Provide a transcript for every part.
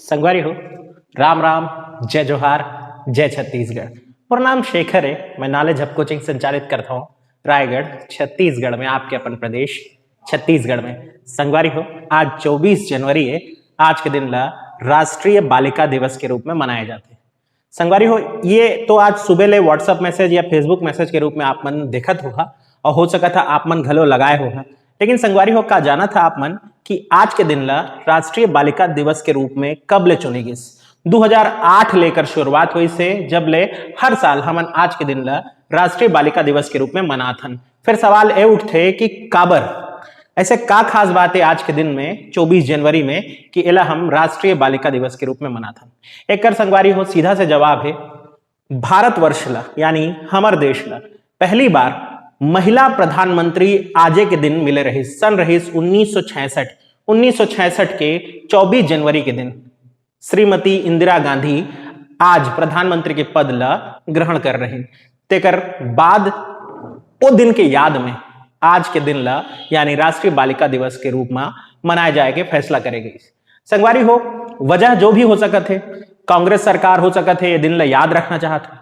संगवारी हो, राम राम, जय जोहार, जय छत्तीसगढ़। प्रणाम, शेखर है। मैं नॉलेज हब कोचिंग संचालित करता हूँ रायगढ़ छत्तीसगढ़ में, आपके अपन प्रदेश छत्तीसगढ़ में। संगवारी हो, आज 24 जनवरी है। आज के दिन ला राष्ट्रीय बालिका दिवस के रूप में मनाए जाते हैं। संगवारी हो, ये तो आज सुबह ले व्हाट्सएप मैसेज या फेसबुक मैसेज के रूप में आप मन देखत होगा और हो सका था आप मन घलो लगाए होगा। लेकिन संगवारी हो, का जाना था आप मन कि आज के दिन ला राष्ट्रीय बालिका दिवस के रूप में कब ले चुनी गई? 2008 लेकर शुरुआत हुई से, जब ले हर साल हमन आज के दिन ला राष्ट्रीय बालिका दिवस के रूप में मनाथन। फिर सवाल ये उठते कि काबर ऐसे का खास बात है आज के दिन में 24 जनवरी में कि एला हम राष्ट्रीय बालिका दिवस के रूप में मनाथन। एक कर संगवारी हो, सीधा से जवाब है भारतवर्ष ला यानी हमर देश ला पहली बार महिला प्रधानमंत्री आजे के दिन मिले रही। सन रही 1966 के 24 जनवरी के दिन श्रीमती इंदिरा गांधी आज प्रधानमंत्री के पद ला ग्रहण कर रहे। तेकर बाद वो दिन के याद में आज के दिन ला यानी राष्ट्रीय बालिका दिवस के रूप में मनाए जाए के फैसला करे गई। संगवारी हो, वजह जो भी हो सकत है, कांग्रेस सरकार हो सकत है ये दिन ला याद रखना चाहते,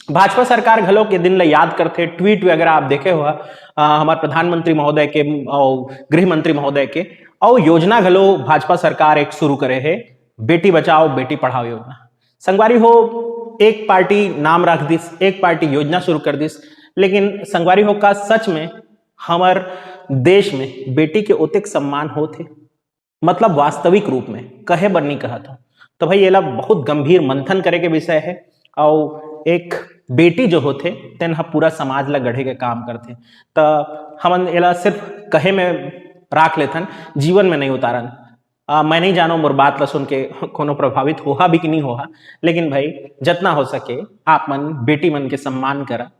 भाजपा सरकार घलो के दिन ला याद करते। ट्वीट वगैरह आप देखे हुआ हमारे प्रधानमंत्री महोदय के और गृह मंत्री महोदय के, और योजना घलो भाजपा सरकार एक शुरू करे है, बेटी बचाओ बेटी पढ़ाओ योजना। संगवारी हो, एक पार्टी नाम रख दिस, एक पार्टी योजना शुरू कर दिस, लेकिन संगवारी हो का सच में हमार देश में बेटी के ओतेक सम्मान होते, मतलब वास्तविक रूप में कहे बर नहीं कहा था। तो भाई ये ला बहुत गंभीर मंथन करे के विषय है। और एक बेटी जो होते तेन पूरा समाज ला गढ़े के काम करते, तो हमन एला सिर्फ कहे में राख लेथन, जीवन में नहीं उतारन। मैं नहीं जानो मोर बात ला सुन के कोनो प्रभावित होहा भी कि नहीं होहा, लेकिन भाई जितना हो सके आप मन बेटी मन के सम्मान करा,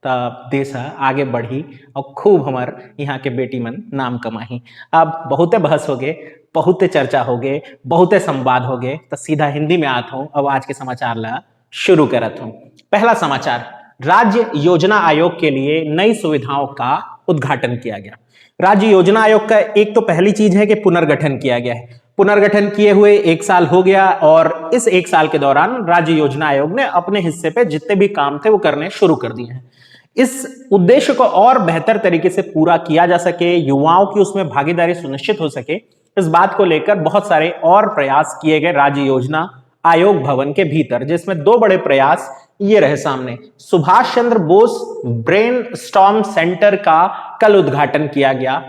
तब देश आगे बढ़ी और खूब हमार यहाँ के बेटी मन नाम कमाही। अब बहुते बहस हो गए, बहुते चर्चा हो गए, बहुते संवाद हो गए, तो सीधा हिंदी में आता हूँ। अब आज के समाचार ला शुरू करत हूँ। पहला समाचार, राज्य योजना आयोग के लिए नई सुविधाओं का उद्घाटन किया गया। राज्य योजना आयोग का एक तो पहली चीज है कि पुनर्गठन किया गया है। पुनर्गठन किए हुए 1 साल हो गया और इस 1 साल के दौरान राज्य योजना आयोग ने अपने हिस्से पे जितने भी काम थे वो करने शुरू कर दिए हैं। इस उद्देश्य को और बेहतर तरीके से पूरा किया जा सके, युवाओं की उसमें भागीदारी सुनिश्चित हो सके, इस बात को लेकर बहुत सारे और प्रयास किए गए राज्य योजना आयोग भवन के भीतर, जिसमें 2 बड़े प्रयास ये रहे सामने। Subhash Chandra Bose brain storm centre का कल उद्घाटन किया गया।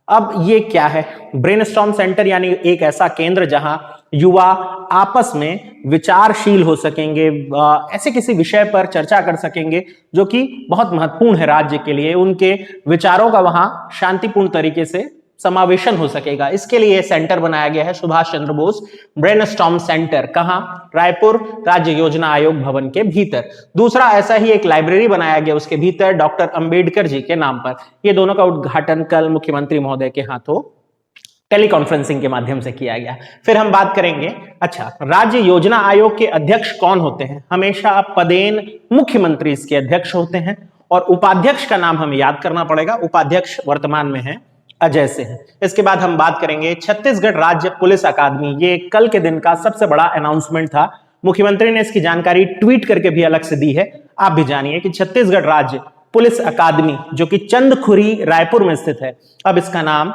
अब ये क्या है? ब्रेन स्टॉर्म सेंटर यानी एक ऐसा केंद्र जहां युवा आपस में विचारशील हो सकेंगे, ऐसे किसी विषय पर चर्चा कर सकेंगे जो कि बहुत महत्वपूर्ण है राज्य के लिए, उनके विचारों का वहां शांतिपूर्ण तरीके से समावेशन हो सकेगा। इसके लिए सेंटर बनाया गया है, Subhash Chandra Bose brain storm centre. कहां? रायपुर राज्य योजना आयोग भवन के भीतर। दूसरा ऐसा ही एक लाइब्रेरी बनाया गया उसके भीतर डॉक्टर अंबेडकर जी के नाम पर। ये दोनों का उद्घाटन कल मुख्यमंत्री महोदय के हाथों टेलीकॉन्फ्रेंसिंग के माध्यम से किया गया। फिर हम बात करेंगे, अच्छा, राज्य योजना आयोग के अध्यक्ष कौन होते हैं? हमेशा पदेन मुख्यमंत्री इसके अध्यक्ष होते हैं और उपाध्यक्ष का नाम हमें याद करना पड़ेगा। उपाध्यक्ष वर्तमान में है अजय सिंह। इसके बाद हम बात करेंगे छत्तीसगढ़ राज्य पुलिस अकादमी। ये कल के दिन का सबसे बड़ा अनाउंसमेंट था। मुख्यमंत्री ने इसकी जानकारी ट्वीट करके भी अलग से दी है। आप भी जानिए कि छत्तीसगढ़ राज्य पुलिस अकादमी जो कि चंदखुरी रायपुर में स्थित है, अब इसका नाम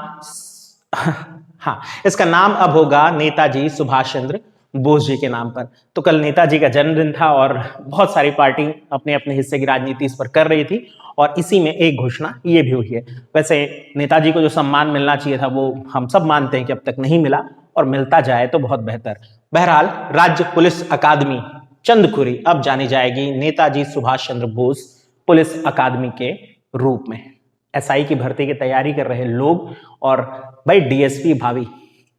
इसका नाम अब होगा नेताजी सुभाष चंद्र बोस जी के नाम पर। तो कल नेताजी का जन्मदिन था और बहुत सारी पार्टी अपने अपने हिस्से की राजनीति इस पर कर रही थी और इसी में एक घोषणा ये भी हुई है। वैसे नेताजी को जो सम्मान मिलना चाहिए था वो हम सब मानते हैं कि अब तक नहीं मिला, और मिलता जाए तो बहुत बेहतर। बहरहाल राज्य पुलिस अकादमी चंदखुरी अब जानी जाएगी नेताजी सुभाष चंद्र बोस पुलिस अकादमी के रूप में। एसआई की भर्ती की तैयारी कर रहे लोग और भाई डीएसपी भाभी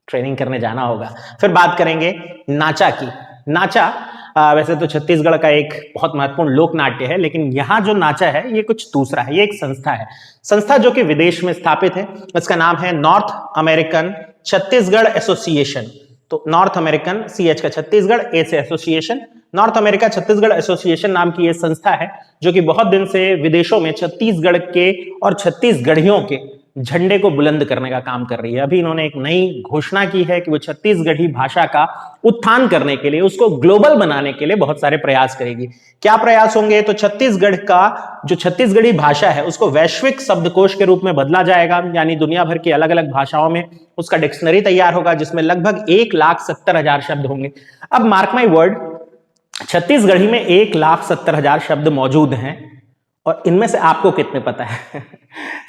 ट्रेनिंग करने जाना होगा। फिर बात करेंगे नाचा की। नाचा वैसे तो छत्तीसगढ़ का एक बहुत महत्वपूर्ण लोक नाट्य है, लेकिन यहाँ जो नाचा है ये कुछ दूसरा है। ये एक संस्था है, संस्था जो कि विदेश में स्थापित है। इसका नाम है नॉर्थ अमेरिकन छत्तीसगढ़ एसोसिएशन। तो नॉर्थ अमेरिकन, CH का छत्तीसगढ़, A से association, north America Chhattisgarh association नाम की यह संस्था है जो कि बहुत दिन से विदेशों में छत्तीसगढ़ के और छत्तीसगढ़ियों के झंडे को बुलंद करने का काम कर रही है। अभी इन्होंने एक नई घोषणा की है कि वो छत्तीसगढ़ी भाषा का उत्थान करने के लिए, उसको ग्लोबल बनाने के लिए बहुत सारे प्रयास करेगी। क्या प्रयास होंगे? तो छत्तीसगढ़ का जो छत्तीसगढ़ी भाषा है उसको वैश्विक शब्दकोश के रूप में बदला जाएगा, यानी दुनिया भर की अलग अलग भाषाओं में उसका डिक्शनरी तैयार होगा, जिसमें लगभग 1,70,000 शब्द होंगे। अब मार्क माई वर्ड, छत्तीसगढ़ी में 1,70,000 शब्द मौजूद हैं, और इनमें से आपको कितने पता है?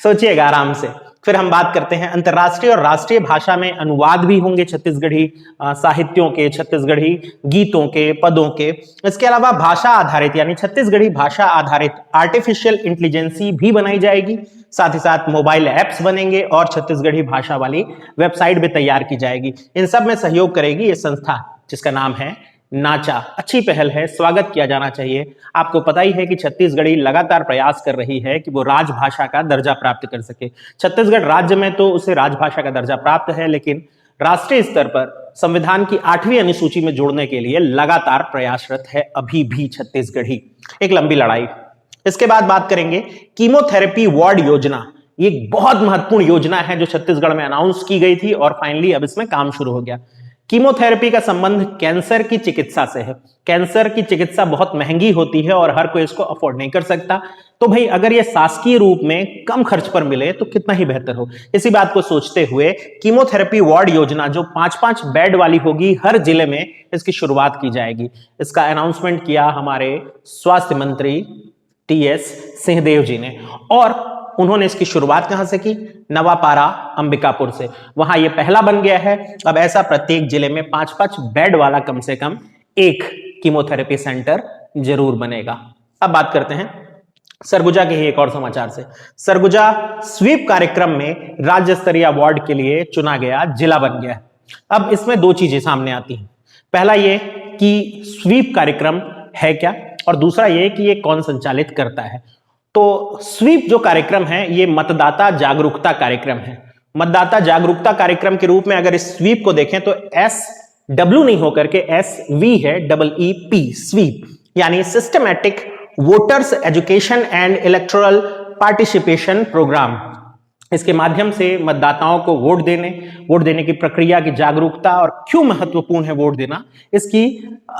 सोचिएगा आराम से। फिर हम बात करते हैं अंतर्राष्ट्रीय और राष्ट्रीय भाषा में अनुवाद भी होंगे छत्तीसगढ़ी साहित्यों के, छत्तीसगढ़ी गीतों के, पदों के। इसके अलावा भाषा आधारित यानी छत्तीसगढ़ी भाषा आधारित आर्टिफिशियल इंटेलिजेंसी भी बनाई जाएगी। साथ ही साथ मोबाइल ऐप्स बनेंगे और छत्तीसगढ़ी भाषा वाली वेबसाइट भी तैयार की जाएगी। इन सब में सहयोग करेगी ये संस्था जिसका नाम है नाचा। अच्छी पहल है, स्वागत किया जाना चाहिए। आपको पता ही है कि छत्तीसगढ़ी लगातार प्रयास कर रही है कि वो राजभाषा का दर्जा प्राप्त कर सके। छत्तीसगढ़ राज्य में तो उसे राजभाषा का दर्जा प्राप्त है, लेकिन राष्ट्रीय स्तर पर संविधान की 8वीं अनुसूची में जोड़ने के लिए लगातार प्रयासरत है अभी भी छत्तीसगढ़ी। एक लंबी लड़ाई। इसके बाद बात करेंगे कीमोथेरेपी वार्ड योजना। ये एक बहुत महत्वपूर्ण योजना है जो छत्तीसगढ़ में अनाउंस की गई थी और फाइनली अब इसमें काम शुरू हो गया। कीमोथेरेपी का संबंध कैंसर की चिकित्सा से है। कैंसर की चिकित्सा बहुत महंगी होती है और हर कोई इसको अफोर्ड नहीं कर सकता। तो भाई अगर ये शासकीय रूप में कम खर्च पर मिले तो कितना ही बेहतर हो। इसी बात को सोचते हुए कीमोथेरेपी वार्ड योजना जो 5-5 बेड वाली होगी, हर जिले में इसकी शुरुआत की जाएगी। इसका अनाउंसमेंट किया हमारे स्वास्थ्य मंत्री टीएस सिंहदेव जी ने, और उन्होंने इसकी शुरुआत कहां से की? नवापारा अंबिकापुर से। वहां यह पहला बन गया है। अब ऐसा प्रत्येक जिले में 5-5 बेड वाला कम से कम एक कीमोथेरेपी सेंटर जरूर बनेगा। अब बात करते हैं सरगुजा के ही एक और समाचार से। सरगुजा स्वीप कार्यक्रम में राज्य स्तरीय अवार्ड के लिए चुना गया जिला बन गया। अब इसमें 2 चीजें सामने आती हैं। पहला ये कि स्वीप कार्यक्रम है क्या, और दूसरा ये कि ये कौन संचालित करता है। तो स्वीप जो कार्यक्रम है ये मतदाता जागरूकता कार्यक्रम है। मतदाता जागरूकता कार्यक्रम के रूप में अगर इस स्वीप को देखें तो SW नहीं होकर के SV है, EEP स्वीप, यानी systematic voters education and electoral participation programme. इसके माध्यम से मतदाताओं को वोट देने की प्रक्रिया की जागरूकता और क्यों महत्वपूर्ण है वोट देना, इसकी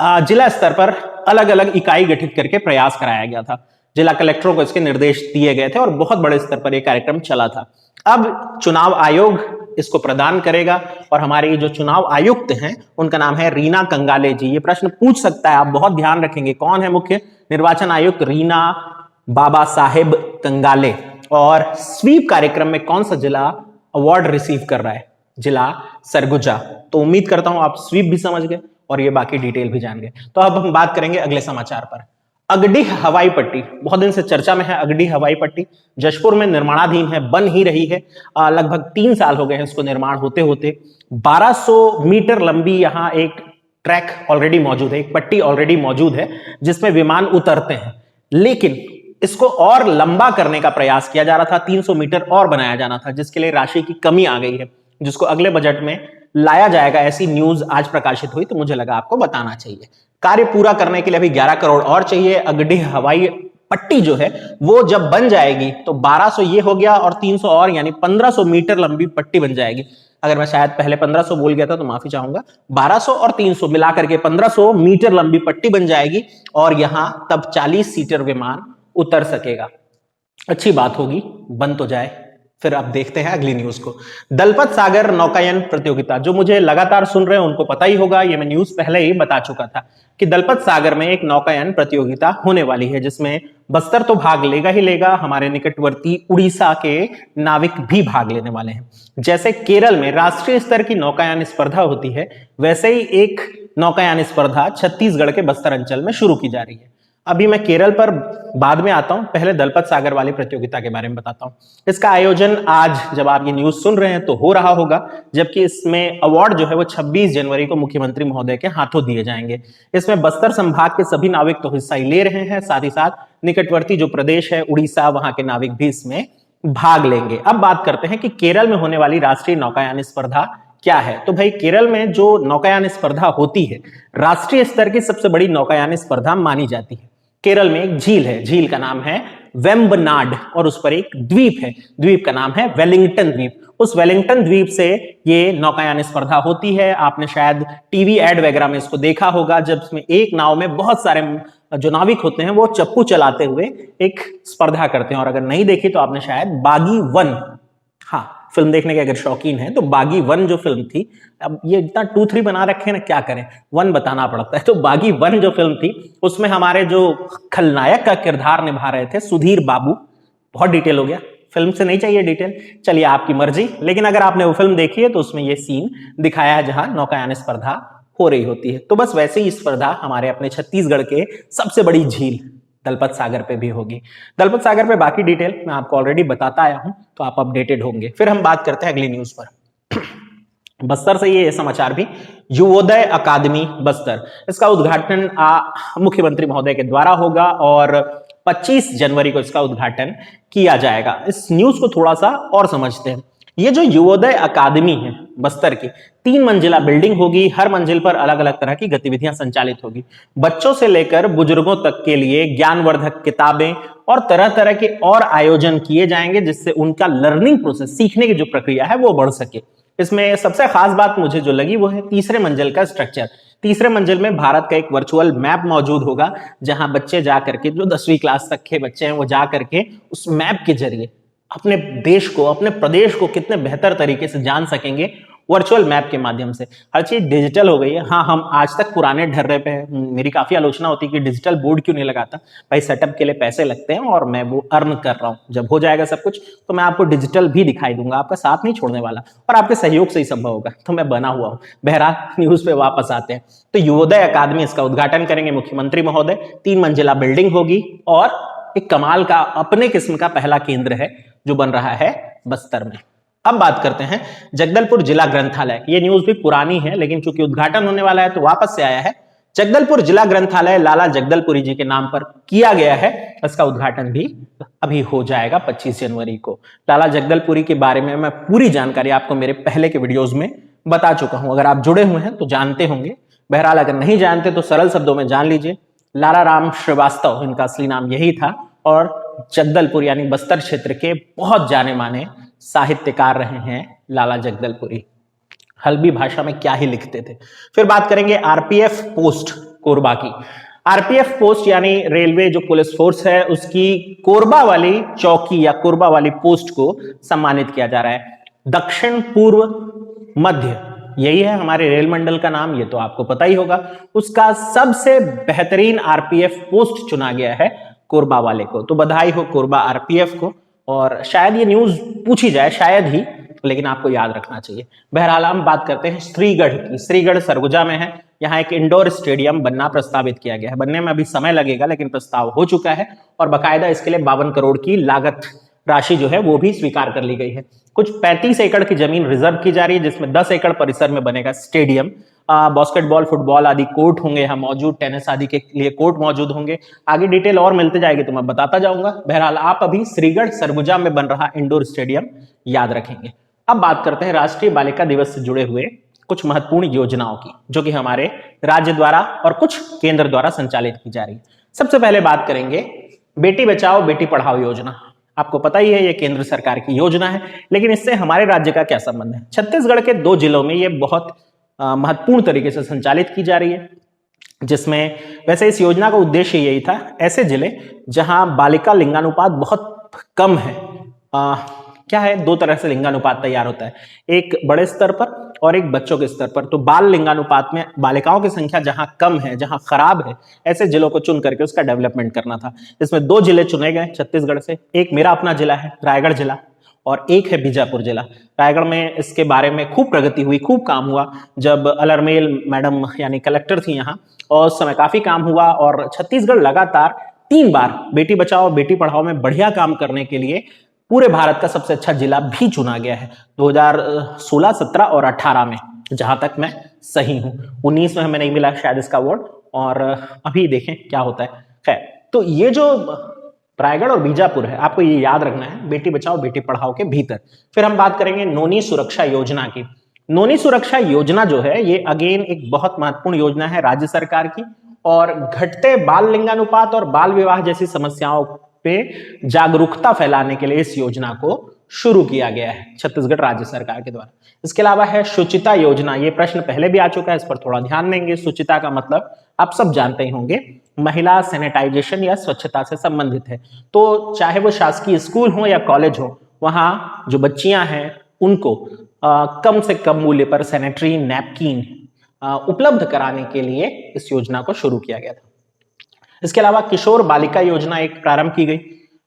जिला स्तर पर अलग अलग इकाई गठित करके प्रयास कराया गया था। जिला कलेक्टरों को इसके निर्देश दिए गए थे और बहुत बड़े स्तर पर यह कार्यक्रम चला था। अब चुनाव आयोग इसको प्रदान करेगा और हमारे जो चुनाव आयुक्त हैं उनका नाम है रीना कंगाले जी। ये प्रश्न पूछ सकता है, आप बहुत ध्यान रखेंगे, कौन है मुख्य निर्वाचन आयुक्त? रीना बाबा साहेब कंगाले। और स्वीप कार्यक्रम में कौन सा जिला अवार्ड रिसीव कर रहा है? जिला सरगुजा। तो उम्मीद करता हूं आप स्वीप भी समझ गए और ये बाकी डिटेल भी जान गए। तो अब हम बात करेंगे अगले समाचार पर। अगडी हवाई पट्टी बहुत दिन से चर्चा में है। अगडी हवाई पट्टी जशपुर में निर्माणाधीन है, बन ही रही है। लगभग 3 साल हो गए हैं इसको निर्माण होते होते। 1200 मीटर लंबी यहाँ एक ट्रैक ऑलरेडी मौजूद है, एक पट्टी ऑलरेडी मौजूद है जिसमें विमान उतरते हैं, लेकिन इसको और लंबा करने का प्रयास किया जा रहा था। 300 मीटर और बनाया जाना था, जिसके लिए राशि की कमी आ गई है, जिसको अगले बजट में लाया जाएगा। ऐसी न्यूज आज प्रकाशित हुई तो मुझे लगा आपको बताना चाहिए। कार्य पूरा करने के लिए अभी 11 करोड़ और चाहिए। अगडी हवाई पट्टी जो है वो जब बन जाएगी तो 1200 ये हो गया और 300 और, यानी 1500 मीटर लंबी पट्टी बन जाएगी। अगर मैं शायद पहले 1500 बोल गया था तो माफी चाहूंगा। 1200 और 300 मिलाकर के 1500 मीटर लंबी पट्टी बन जाएगी और यहां तब 40 सीटर विमान उतर सकेगा। अच्छी बात होगी, बन तो जाए। फिर आप देखते हैं अगली न्यूज को। दलपत सागर नौकायन प्रतियोगिता, जो मुझे लगातार सुन रहे हैं उनको पता ही होगा, ये मैं न्यूज पहले ही बता चुका था कि दलपत सागर में एक नौकायन प्रतियोगिता होने वाली है, जिसमें बस्तर तो भाग लेगा ही लेगा, हमारे निकटवर्ती उड़ीसा के नाविक भी भाग लेने वाले हैं। जैसे केरल में राष्ट्रीय स्तर की नौकायन स्पर्धा होती है, वैसे ही एक नौकायन स्पर्धा छत्तीसगढ़ के बस्तर अंचल में शुरू की जा रही है। अभी मैं केरल पर बाद में आता हूं, पहले दलपत सागर वाली प्रतियोगिता के बारे में बताता हूं। इसका आयोजन आज जब आप ये न्यूज सुन रहे हैं तो हो रहा होगा, जबकि इसमें अवार्ड जो है वो 26 जनवरी को मुख्यमंत्री महोदय के हाथों दिए जाएंगे। इसमें बस्तर संभाग के सभी नाविक तो हिस्सा ले रहे हैं, साथ ही साथ निकटवर्ती जो प्रदेश है उड़ीसा, वहां के नाविक भी इसमें भाग लेंगे। अब बात करते हैं कि केरल में होने वाली राष्ट्रीय नौकायान स्पर्धा क्या है। तो भाई केरल में जो नौकायान स्पर्धा होती है, राष्ट्रीय स्तर की सबसे बड़ी नौकायान स्पर्धा मानी जाती है। केरल में एक झील है, झील का नाम है वेम्बनाड और उस पर एक द्वीप है, द्वीप का नाम है वेलिंगटन द्वीप। उस वेलिंगटन द्वीप से ये नौकायान स्पर्धा होती है। आपने शायद टीवी एड वगैरह में इसको देखा होगा, जब इसमें एक नाव में बहुत सारे जो नाविक होते हैं वो चप्पू चलाते हुए एक स्पर्धा करते हैं। और अगर नहीं देखी तो आपने शायद बागी वन, हाँ फिल्म देखने के अगर शौकीन है तो बागी वन जो फिल्म थी, अब ये इतना 2-3 बना रखे हैं ना, क्या करें, वन बताना पड़ता है। तो बागी वन जो फिल्म थी उसमें हमारे जो खलनायक का किरदार निभा रहे थे सुधीर बाबू, बहुत डिटेल हो गया, फिल्म से नहीं चाहिए डिटेल, चलिए आपकी मर्जी। लेकिन अगर आपने वो फिल्म देखी है तो उसमें ये सीन दिखाया है जहां नौकायान स्पर्धा हो रही होती है। तो बस वैसे ही स्पर्धा हमारे अपने छत्तीसगढ़ के सबसे बड़ी झील दलपत सागर पे भी होगी। दलपत सागर पे बाकी डिटेल मैं आपको ऑलरेडी बताता आया हूं, तो आप अपडेटेड होंगे। फिर हम बात करते हैं अगली न्यूज पर। बस्तर से ये समाचार भी, युवोदय अकादमी बस्तर, इसका उद्घाटन मुख्यमंत्री महोदय के द्वारा होगा और 25 जनवरी को इसका उद्घाटन किया जाएगा। इस न्यूज को थोड़ा सा और समझते हैं। ये जो युवोदय अकादमी है बस्तर की, 3 मंजिला बिल्डिंग होगी। हर मंजिल पर अलग अलग तरह की गतिविधियां संचालित होगी। बच्चों से लेकर बुजुर्गों तक के लिए ज्ञानवर्धक किताबें और तरह तरह के और आयोजन किए जाएंगे, जिससे उनका लर्निंग प्रोसेस, सीखने की जो प्रक्रिया है वो बढ़ सके। इसमें सबसे खास बात मुझे जो लगी वो है तीसरे मंजिल का स्ट्रक्चर। तीसरे मंजिल में भारत का एक वर्चुअल मैप मौजूद होगा, जहां बच्चे जा करके, जो 10वीं क्लास तक के बच्चे हैं वो जा करके उस मैप के जरिए अपने देश को, अपने प्रदेश को कितने बेहतर तरीके से जान सकेंगे वर्चुअल मैप के माध्यम से। हर चीज डिजिटल हो गई है। हाँ, हम आज तक पुराने ढर्रे पे हैं। मेरी काफी आलोचना होती है कि डिजिटल बोर्ड क्यों नहीं लगाता। भाई सेटअप के लिए पैसे लगते हैं और मैं वो अर्न कर रहा हूँ। जब हो जाएगा सब कुछ तो मैं आपको डिजिटल भी दिखाई दूंगा, आपका साथ नहीं छोड़ने वाला, और आपके सहयोग से ही संभव होगा। तो मैं बना हुआ हूँ। बहरहाल न्यूज पे वापस आते हैं। तो युवोदय अकादमी, इसका उद्घाटन करेंगे मुख्यमंत्री महोदय। 3 मंजिला बिल्डिंग होगी और एक कमाल का अपने किस्म का पहला केंद्र है जो बन रहा है बस्तर में। अब बात करते हैं जगदलपुर जिला ग्रंथालय। ये न्यूज भी पुरानी है, लेकिन चूंकि उद्घाटन होने वाला है तो वापस से आया है। जगदलपुर जिला ग्रंथालय लाला जगदलपुरी जी के नाम पर किया गया है। इसका उद्घाटन भी अभी हो जाएगा 25 जनवरी को। लाला जगदलपुरी के बारे में मैं पूरी जानकारी आपको मेरे पहले के वीडियोज में बता चुका हूं। अगर आप जुड़े हुए हैं तो जानते होंगे। बहरहाल अगर नहीं जानते तो सरल शब्दों में जान लीजिए। लाला राम श्रीवास्तव इनका असली नाम यही था और जगदलपुर यानी बस्तर क्षेत्र के बहुत जाने माने साहित्यकार रहे हैं लाला जगदलपुरी। हल्बी भाषा में क्या ही लिखते थे। फिर बात करेंगे आरपीएफ पोस्ट कोरबा की। आरपीएफ पोस्ट यानी रेलवे जो पुलिस फोर्स है उसकी कोरबा वाली चौकी या कोरबा वाली पोस्ट को सम्मानित किया जा रहा है। दक्षिण पूर्व मध्य, यही है हमारे रेल मंडल का नाम, ये तो आपको पता ही होगा। उसका सबसे बेहतरीन आरपीएफ पोस्ट चुना गया है कोरबा वाले को। तो बधाई हो कोरबा आरपीएफ को। और शायद ये न्यूज पूछी जाए, शायद ही, लेकिन आपको याद रखना चाहिए। बहरहाल हम बात करते हैं श्रीगढ़ की। श्रीगढ़ सरगुजा में है। यहाँ एक इंडोर स्टेडियम बनना प्रस्तावित किया गया है। बनने में अभी समय लगेगा, लेकिन प्रस्ताव हो चुका है और बाकायदा इसके लिए 52 करोड़ की लागत राशि जो है वो भी स्वीकार कर ली गई है। कुछ 35 एकड़ की जमीन रिजर्व की जा रही है, जिसमें 10 एकड़ परिसर में बनेगा स्टेडियम। बास्केटबॉल, फुटबॉल आदि कोर्ट होंगे यहाँ मौजूद, टेनिस आदि के लिए कोर्ट मौजूद होंगे। आगे डिटेल और मिलते जाएगी तो मैं बताता जाऊंगा। बहरहाल आप अभी श्रीगढ़ सरगुजा में बन रहा इंडोर स्टेडियम याद रखेंगे। अब बात करते हैं राष्ट्रीय बालिका दिवस से जुड़े हुए कुछ महत्वपूर्ण योजनाओं की, जो कि हमारे राज्य द्वारा और कुछ केंद्र द्वारा संचालित की जा रही है। सबसे पहले बात करेंगे बेटी बचाओ बेटी पढ़ाओ योजना। आपको पता ही है ये केंद्र सरकार की योजना है, लेकिन इससे हमारे राज्य का क्या संबंध है। छत्तीसगढ़ के 2 जिलों में ये बहुत महत्वपूर्ण तरीके से संचालित की जा रही है, जिसमें वैसे इस योजना का उद्देश्य यही था, ऐसे जिले जहां बालिका लिंगानुपात बहुत कम है। क्या है, 2 तरह से लिंगानुपात तैयार होता है, एक बड़े स्तर पर और एक बच्चों के स्तर पर। तो बाल लिंगानुपात में बालिकाओं की संख्या जहां कम है, जहां खराब है, ऐसे जिलों को चुन करके उसका डेवलपमेंट करना था। इसमें 2 जिले चुने गए छत्तीसगढ़ से। एक मेरा अपना जिला है रायगढ़ जिला, और एक है बीजापुर जिला। रायगढ़ में इसके बारे में खूब प्रगति हुई, खूब काम हुआ जब अलरमेल मैडम यानी कलेक्टर थी यहाँ, और उस समय काफी काम हुआ। और छत्तीसगढ़ लगातार 3 बार बेटी बचाओ बेटी पढ़ाओ में बढ़िया काम करने के लिए पूरे भारत का सबसे अच्छा जिला भी चुना गया है 2016, 17 और 18 में, जहां तक मैं सही हूं। 19 में हमें नहीं मिला शायद इसका अवार्ड, और अभी देखें क्या होता है। खैर, तो ये जो रायगढ़ और बीजापुर है, आपको ये याद रखना है बेटी बचाओ बेटी पढ़ाओ के भीतर। फिर हम बात करेंगे नोनी सुरक्षा योजना की। नोनी सुरक्षा योजना जो है ये अगेन एक बहुत महत्वपूर्ण योजना है राज्य सरकार की, और घटते बाल लिंगानुपात और बाल विवाह जैसी समस्याओं पे जागरूकता फैलाने के लिए इस योजना को शुरू किया गया है छत्तीसगढ़ राज्य सरकार के द्वारा। इसके अलावा है शुचिता योजना। ये प्रश्न पहले भी आ चुका है, इस पर थोड़ा ध्यान देंगे। शुचिता का मतलब आप सब जानते ही होंगे, महिला सैनिटाइजेशन या स्वच्छता से संबंधित है। तो चाहे वो शासकीय स्कूल हो या कॉलेज हो, वहां जो बच्चियां हैं उनको कम से कम मूल्य पर सैनिटरी नैपकिन उपलब्ध कराने के लिए इस योजना को शुरू किया गया था। इसके अलावा किशोर बालिका योजना एक प्रारंभ की गई,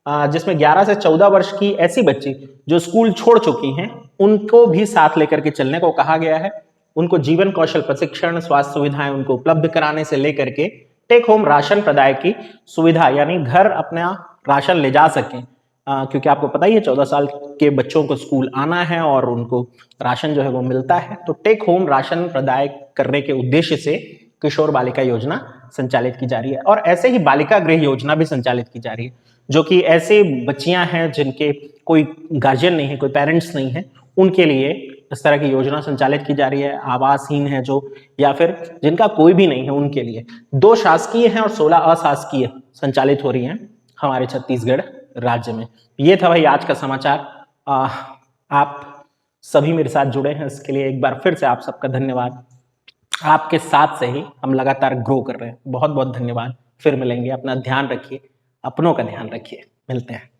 जिसमें 11 से 14 वर्ष की ऐसी बच्ची जो स्कूल छोड़ चुकी हैं उनको भी साथ लेकर के चलने को कहा गया है। उनको जीवन कौशल प्रशिक्षण, स्वास्थ्य सुविधाएं उनको उपलब्ध कराने से लेकर के टेक होम राशन प्रदाय की सुविधा, यानी घर अपना राशन ले जा सकें, क्योंकि आपको पता ही है 14 साल के बच्चों को स्कूल आना है और उनको राशन जो है वो मिलता है। तो टेक होम राशन प्रदाय करने के उद्देश्य से किशोर बालिका योजना संचालित की जा रही है। और ऐसे ही बालिका गृह योजना भी संचालित की जा रही है, जो कि ऐसे बच्चियां हैं जिनके कोई गार्जियन नहीं है, कोई पेरेंट्स नहीं है, उनके लिए इस तरह की योजना संचालित की जा रही है। आवासहीन है जो, या फिर जिनका कोई भी नहीं है, उनके लिए 2 शासकीय हैं और 16 अशासकीय संचालित हो रही हैं हमारे छत्तीसगढ़ राज्य में। ये था भाई आज का समाचार। आप सभी मेरे साथ जुड़े हैं, इसके लिए एक बार फिर से आप सबका धन्यवाद। आपके साथ से ही हम लगातार ग्रो कर रहे हैं। बहुत बहुत धन्यवाद। फिर मिलेंगे। अपना ध्यान रखिए, अपनों का ध्यान रखिए। मिलते हैं।